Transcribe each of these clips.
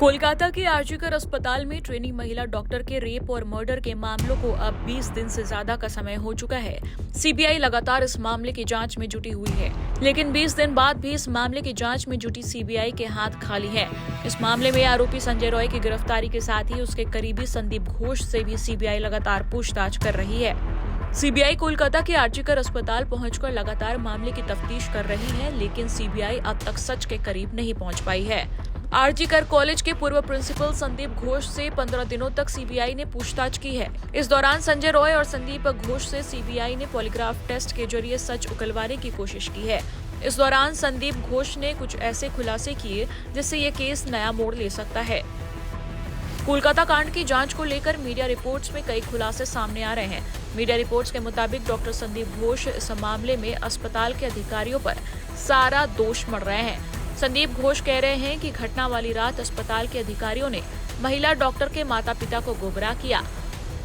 कोलकाता के आरजीकर अस्पताल में ट्रेनी महिला डॉक्टर के रेप और मर्डर के मामलों को अब 20 दिन से ज्यादा का समय हो चुका है। सीबीआई लगातार इस मामले की जांच में जुटी हुई है, लेकिन 20 दिन बाद भी इस मामले की जांच में जुटी सीबीआई के हाथ खाली है। इस मामले में आरोपी संजय रॉय की गिरफ्तारी के साथ ही उसके करीबी संदीप घोष से भी सीबीआई लगातार पूछताछ कर रही है। सीबीआई कोलकाता के आरजीकर अस्पताल पहुंचकर लगातार मामले की तफ्तीश कर रही है, लेकिन सीबीआई अब तक सच के करीब नहीं पहुंच पाई है। आरजीकर कॉलेज के पूर्व प्रिंसिपल संदीप घोष से 15 दिनों तक सीबीआई ने पूछताछ की है। इस दौरान संजय रॉय और संदीप घोष से सीबीआई ने पॉलीग्राफ टेस्ट के जरिए सच उगलवाने की कोशिश की है। इस दौरान संदीप घोष ने कुछ ऐसे खुलासे किए जिससे ये केस नया मोड़ ले सकता है। कोलकाता कांड की जांच को लेकर मीडिया रिपोर्ट्स में कई खुलासे सामने आ रहे हैं। मीडिया रिपोर्ट्स के मुताबिक डॉक्टर संदीप घोष इस मामले में अस्पताल के अधिकारियों पर सारा दोष मढ़ रहे हैं। संदीप घोष कह रहे हैं कि घटना वाली रात अस्पताल के अधिकारियों ने महिला डॉक्टर के माता पिता को गुमराह किया।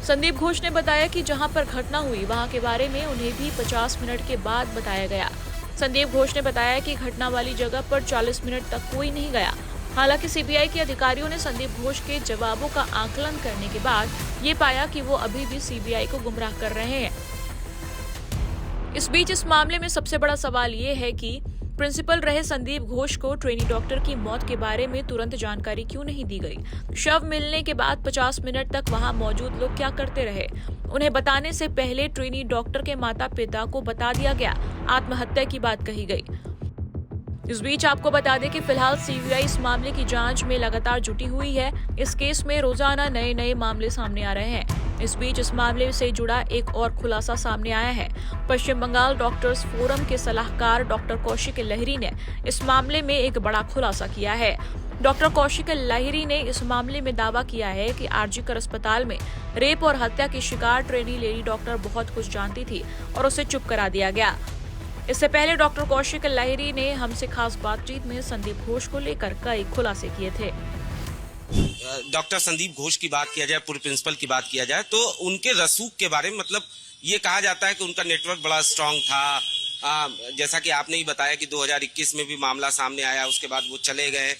संदीप घोष ने बताया कि जहां पर घटना हुई वहां के बारे में उन्हें भी 50 मिनट के बाद बताया गया। संदीप घोष ने बताया कि घटना वाली जगह पर 40 मिनट तक कोई नहीं गया। हालांकि सीबीआई के अधिकारियों ने संदीप घोष के जवाबों का आकलन करने के बाद ये पाया कि वो अभी भी सीबीआई को गुमराह कर रहे हैं। इस बीच इस मामले में सबसे बड़ा सवाल ये है कि प्रिंसिपल रहे संदीप घोष को ट्रेनी डॉक्टर की मौत के बारे में तुरंत जानकारी क्यों नहीं दी गई। शव मिलने के बाद 50 मिनट तक वहां मौजूद लोग क्या करते रहे। उन्हें बताने से पहले ट्रेनी डॉक्टर के माता पिता को बता दिया गया। आत्महत्या की बात कही गई। इस बीच आपको बता दें कि फिलहाल सीबीआई इस मामले की जांच में लगातार जुटी हुई है। इस केस में रोजाना नए मामले सामने आ रहे हैं। इस बीच इस मामले से जुड़ा एक और खुलासा सामने आया है। पश्चिम बंगाल डॉक्टर्स फोरम के सलाहकार डॉक्टर कौशिक लहिरी ने इस मामले में एक बड़ा खुलासा किया है। डॉक्टर कौशिक लहिरी ने इस मामले में दावा किया है कि आरजीकर अस्पताल में रेप और हत्या की शिकार ट्रेनी लेडी डॉक्टर बहुत कुछ जानती थी और उसे चुप करा दिया गया। इससे पहले डॉक्टर कौशिक लहिरी ने हमसे खास बातचीत में संदीप घोष को लेकर कई खुलासे किए थे। डॉक्टर संदीप घोष की बात किया जाए, पूर्व प्रिंसिपल की बात किया जाए, तो उनके रसूख के बारे में मतलब ये कहा जाता है कि उनका नेटवर्क बड़ा स्ट्रांग था। जैसा कि आपने ही बताया कि 2021 में भी मामला सामने आया, उसके बाद वो चले गए।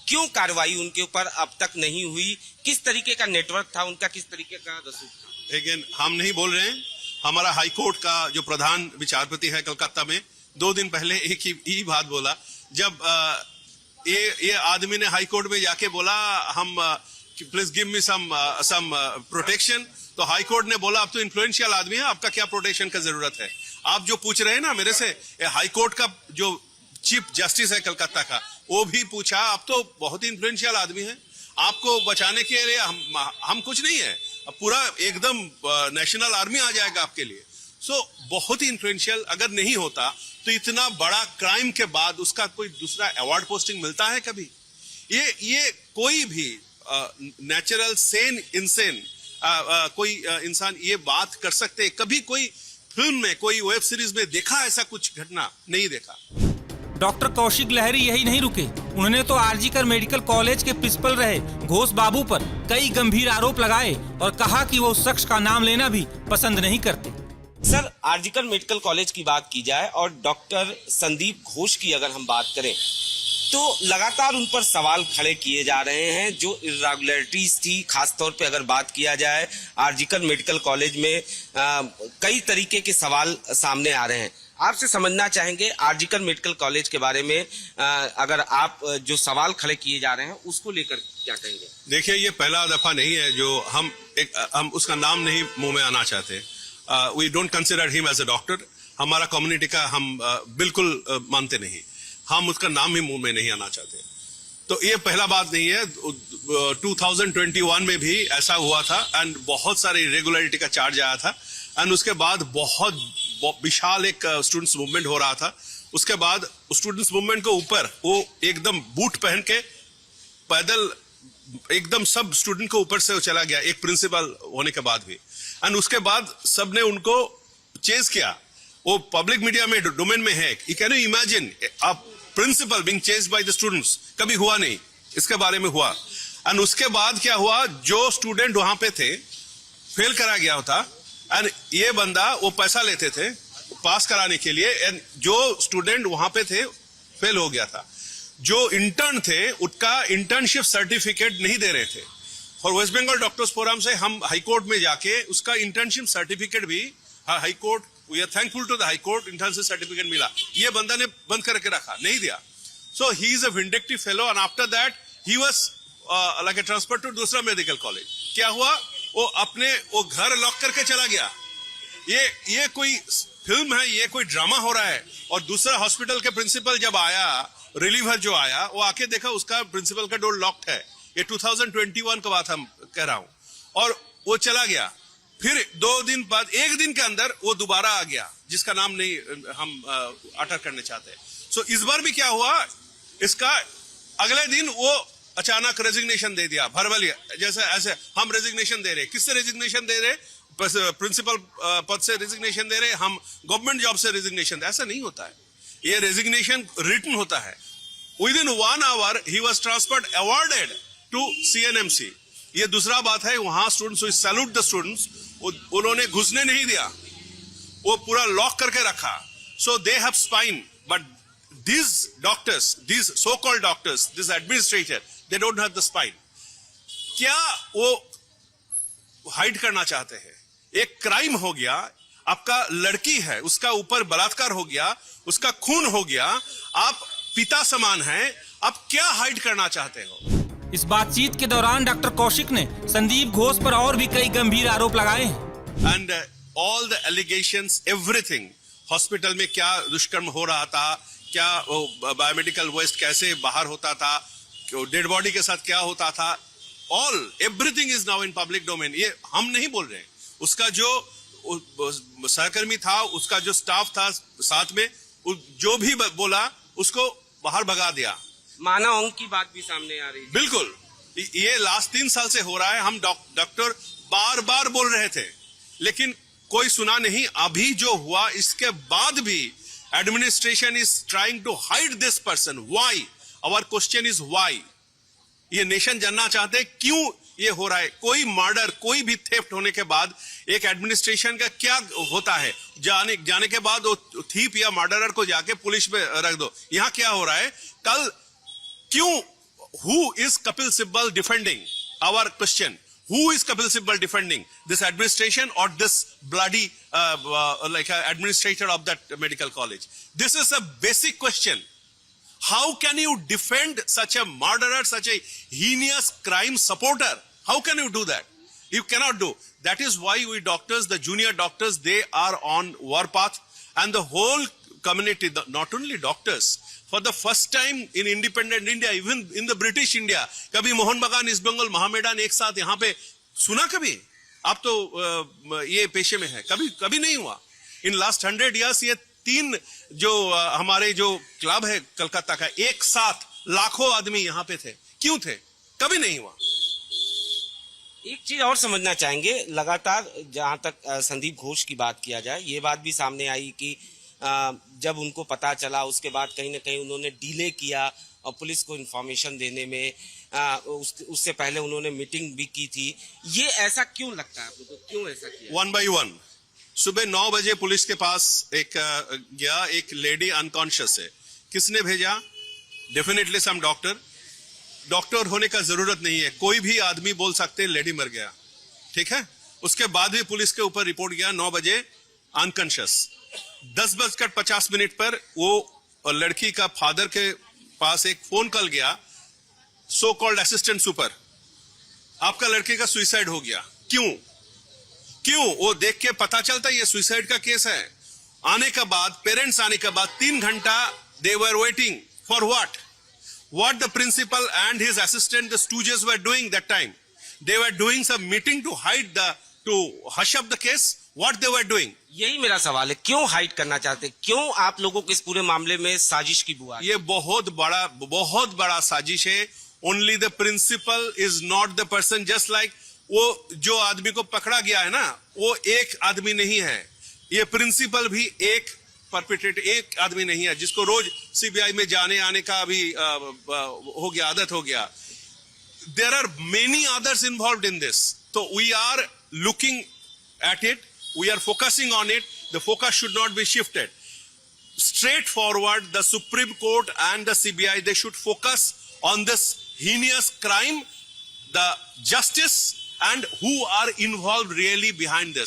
क्यों कार्रवाई उनके ऊपर अब तक नहीं हुई? किस तरीके का नेटवर्क था उनका, किस तरीके का रसूख था? लेकिन हम नहीं बोल रहे हैं। हमारा हाईकोर्ट का जो प्रधान विचारपति है कलकत्ता में 2 दिन पहले एक ही बात बोला। जब ये आदमी ने हाईकोर्ट में जाके बोला हम please give me some protection, तो हाईकोर्ट ने बोला आप तो इन्फ्लुएंशियल आदमी है, आपका क्या प्रोटेक्शन का जरूरत है। आप जो पूछ रहे हैं ना मेरे से, हाईकोर्ट का जो चीफ जस्टिस है कलकत्ता का, वो भी पूछा आप तो बहुत ही इन्फ्लुएंशियल आदमी है, आपको बचाने के लिए हम कुछ नहीं है, पूरा एकदम नेशनल आर्मी आ जाएगा आपके लिए। सो बहुत ही इन्फ्लुएंशियल। अगर नहीं होता तो इतना बड़ा क्राइम के बाद उसका कोई दूसरा अवार्ड पोस्टिंग मिलता है कभी? ये कोई भी नेचुरल सेन इंसान कोई इंसान ये बात कर सकते हैं? कभी कोई फिल्म में, कोई वेब सीरीज में देखा ऐसा कुछ घटना? नहीं देखा। डॉक्टर कौशिक लहिरी यही नहीं रुके। उन्होंने तो आरजीकर मेडिकल कॉलेज के प्रिंसिपल रहे घोष बाबू पर कई गंभीर आरोप लगाए और कहा कि वो उस शख्स का नाम लेना भी पसंद नहीं करते। सर, आरजीकर मेडिकल कॉलेज की बात की जाए और डॉक्टर संदीप घोष की अगर हम बात करें तो लगातार उन पर सवाल खड़े किए जा रहे हैं। जो इरेगुलरिटीज थी, खासतौर पे अगर बात किया जाए आरजीकर मेडिकल कॉलेज में कई तरीके के सवाल सामने आ रहे हैं। आपसे समझना चाहेंगे आरजीकर मेडिकल कॉलेज के बारे में, अगर आप जो सवाल खड़े किए जा रहे हैं उसको लेकर क्या कहेंगे? देखिए, ये पहला दफा नहीं है जो हम उसका नाम नहीं मुंह में आना चाहते। We don't consider him as a doctor. हमारा कम्युनिटी का हम बिल्कुल मानते नहीं। हम उसका नाम ही मुंह में नहीं आना चाहते। तो ये पहला बात नहीं है। 2021 में भी ऐसा हुआ था एंड बहुत सारे इरेगुलरिटी का चार्ज आया था एंड उसके बाद बहुत विशाल एक स्टूडेंट्स मूवमेंट हो रहा था। उसके बाद स्टूडेंट्स मूवमेंट के ऊपर वो एकदम बूट पहन के पैदल एकदम सब स्टूडेंट के ऊपर से चला गया, एक प्रिंसिपल होने के बाद भी। एंड उसके बाद सबने उनको चेज किया। वो पब्लिक मीडिया में डोमेन में है। You can you imagine a principal being chased by the students? कभी हुआ नहीं। इसके बारे में हुआ। एंड उसके बाद क्या हुआ, जो स्टूडेंट वहां पे थे फेल करा गया होता एंड ये बंदा वो पैसा लेते थे पास कराने के लिए, एंड जो स्टूडेंट वहां पे थे फेल हो गया था। जो इंटर्न थे उनका इंटर्नशिप सर्टिफिकेट नहीं दे रहे थे। और वेस्ट बंगाल डॉक्टर्स फोरम से हम हाई कोर्ट में जाके उसका इंटर्नशिप सर्टिफिकेट भी high court, we are thankful to the high court, internship certificate मिला। ये बंदा ने बंद करके रखा, नहीं दिया। So he is a vindictive fellow and after that he was like a transfer to दूसरा मेडिकल कॉलेज। क्या हुआ, वो घर लॉक करके चला गया। ये कोई फिल्म है, ये कोई ड्रामा हो रहा है। और दूसरा हॉस्पिटल के प्रिंसिपल जब आया, रिलीवर जो आया, वो आके देखा उसका प्रिंसिपल का डोर लॉक्ड है। ये 2021 का बात हम कह रहा हूं। और वो चला गया। फिर 2 दिन बाद, 1 दिन के अंदर वो दोबारा आ गया, जिसका नाम नहीं हम अटर करने चाहते। सो इस बार भी क्या हुआ, इसका अगले दिन वो अचानक रेजिग्नेशन दे दिया, भरवली जैसे ऐसे हम रेजिग्नेशन दे रहे। किससे रेजिग्नेशन दे रहे? प्रिंसिपल पद से रेजिग्नेशन दे रहे, हम गवर्नमेंट जॉब से रेजिग्नेशन। ऐसा नहीं होता है, ये रेजिग्नेशन रिटन होता है। Within 1 hour he was transferred, awarded to CNMC। ये दूसरा बात है, वहां स्टूडेंट्स, सैल्यूट द स्टूडेंट्स, उन्होंने घुसने नहीं दिया, वो पूरा लॉक करके रखा। So they have spine, but these doctors, these so-called doctors, this administrator, they don't have the spine. क्या वो हाइड करना चाहते हैं? एक क्राइम हो गया, आपका लड़की है, उसका ऊपर बलात्कार हो गया, उसका खून हो गया, आप पिता समान हैं, आप क्या हाइड करना चाहते हो? इस बातचीत के दौरान डॉक्टर कौशिक ने संदीप घोष पर और भी कई गंभीर आरोप लगाए हैं। And all the allegations, everything, hospital में क्या दुष्कर्म हो रहा था, क्या बायोमेडिकल वेस्ट कैसे बाहर होता था, डेड बॉडी के साथ क्या होता था, all everything is now in public domain. ये हम नहीं बोल रहे हैं, उसका जो सहकर्मी था, उसका जो स्टाफ था साथ में, जो भी बोला उसको बाहर भगा दिया। मानव अंग की बात भी सामने आ रही है। बिल्कुल, ये लास्ट 3 साल से हो रहा है। हम डॉक्टर बार बार बोल रहे थे, लेकिन कोई सुना नहीं। अभी जो हुआ, इसके बाद भी administration is trying to hide this person. Why? Our question is why? ये नेशन जानना चाहते हैं क्यों ये हो रहा है। कोई मर्डर, कोई भी थेफ्ट होने के बाद एक एडमिनिस्ट्रेशन का क्या होता है, जाने के बाद वो थीप या मर्डरर को जाके पुलिस में रख दो। यहाँ क्या हो रहा है कल, क्यों? Who is Kapil Sibal defending? Our question. Who is Kapil Sibal defending? This administration or this bloody like administrator of that medical college? This is a basic question. How can you defend such a murderer, such a heinous crime supporter? How can you do that? You cannot do. That is why we doctors, the junior doctors, they are on warpath, and the whole community, not only doctors, for the first time in independent India, even in the British India, कभी मोहन बागान, east Bengal, महामेडन एक साथ यहाँ पे सुना कभी? आप तो ये पेशे में है, कभी नहीं हुआ। इन लास्ट 100 years ये 3 जो हमारे जो क्लब है कलकत्ता का, एक साथ लाखों आदमी यहाँ पे थे। क्यों थे? कभी नहीं हुआ। एक चीज और समझना चाहेंगे, लगातार जहां तक संदीप घोष की बात किया जाए, ये बात भी सामने आई कि जब उनको पता चला, उसके बाद कहीं ना कहीं उन्होंने डिले किया और पुलिस को इन्फॉर्मेशन देने में, उससे पहले उन्होंने मीटिंग भी की थी। ये ऐसा क्यों लगता है आपको? क्यों ऐसा किया? 1 by 1 सुबह 9 बजे पुलिस के पास एक लेडी अनकॉन्शियस है। किसने भेजा? डेफिनेटली सम डॉक्टर होने का जरूरत नहीं है, कोई भी आदमी बोल सकते लेडी मर गया, ठीक है। उसके बाद भी पुलिस के ऊपर रिपोर्ट गया 9 बजे अनकॉन्शियस। 10:50 पर वो लड़की का फादर के पास एक फोन कॉल गया, सो कॉल्ड असिस्टेंट सुपर, आपका लड़के का सुसाइड हो गया। क्यों? वो देख के पता चलता ये सुसाइड का केस है। आने के बाद, पेरेंट्स आने के बाद 3 घंटा they were waiting for what the principal and his assistant, the stooges, were doing that time. They were doing some meeting to hush up the case. What they were doing? यही मेरा सवाल है, क्यों hide करना चाहते? क्यों आप लोगों को इस पूरे मामले में साजिश की बुआ? ये बहुत बड़ा साजिश है। Only the principal is not the person. Just like वो जो आदमी को पकड़ा गया है ना, वो एक आदमी नहीं है। ये प्रिंसिपल भी एक परपिट्रेटर, एक आदमी नहीं है जिसको रोज सीबीआई में जाने आने का अभी हो गया, आदत हो गया। There are many others involved in this. So we are looking at it, we are focusing on it. The focus should not be shifted. straightforward, the Supreme Court and the CBI, they should focus on this heinous crime, the justice, and who are involved really behind this.